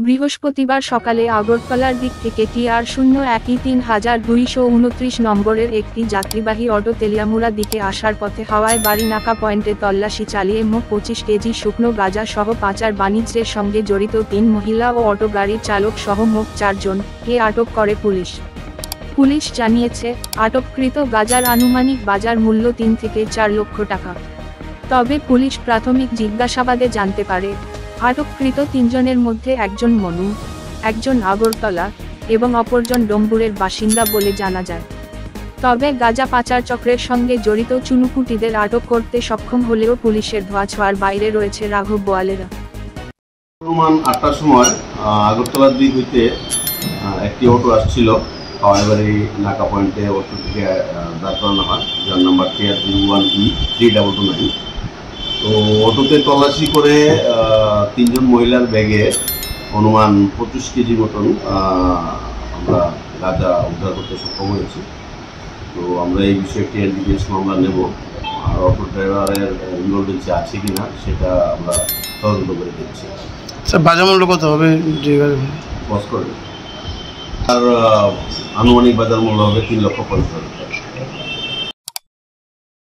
বৃহস্পতিবার সকালে আগরতলার দিক থেকে TR-01 নম্বরের একটি যাত্রীবাহী অটো তেলিয়ামুড়া দিকে আসার পথে হাওয়ায় বাড়িনাকা পয়েন্টে তল্লাশি চালিয়ে মোট 25 কেজি শুকনো গাঁজা সহ পাচার বাণিজ্যের সঙ্গে জড়িত 3 মহিলা ও অটো গাড়ির চালক সহ মোট 4 জনকে আটক করে পুলিশ। পুলিশ জানিয়েছে, আটককৃত গাঁজার আনুমানিক বাজার মূল্য 3 থেকে 4 লক্ষ টাকা। তবে পুলিশ প্রাথমিক জিজ্ঞাসাবাদে জানতে পারে, আটককৃত 3 জনের মধ্যে একজন মনু, একজন আগরতলা এবং অপরজন ডম্বুরের বাসিন্দা বলে জানা যায়। তবে গাঁজা পাচার চক্রের সঙ্গে জড়িত চুনুপুটিদের আটক করতে সক্ষম হলেও পুলিশের ধোঁয়াছোঁয়ার বাইরে রয়েছে রাঘব বোয়ালেরা। অনুমান 8টার সময় আগরতলার দিক হইতে একটি অটো আসছিল হাওয়াইবাড়ি নাকা পয়েন্টে। অটো থেকে দাঁড় করানো হয়, যার নাম্বার TR-01E3229। তো অটোতে তল্লাশি করে 3 জন মহিলার ব্যাগে অনুমান 25 কেজি মতন আমরা গাঁজা উদ্ধার করতে সক্ষম হয়েছি। তো আমরা এই বিষয়ে একটি এনডিপিএস মামলা নেব, আর অটো ড্রাইভারের ইনভলভেন্সি আছে কিনা সেটা আমরা তদন্ত করে দিচ্ছি। স্যার, বাজার মূল্য কত হবে? বস করে আর আনুমানিক বাজার মূল্য হবে 3,50,000 টাকা।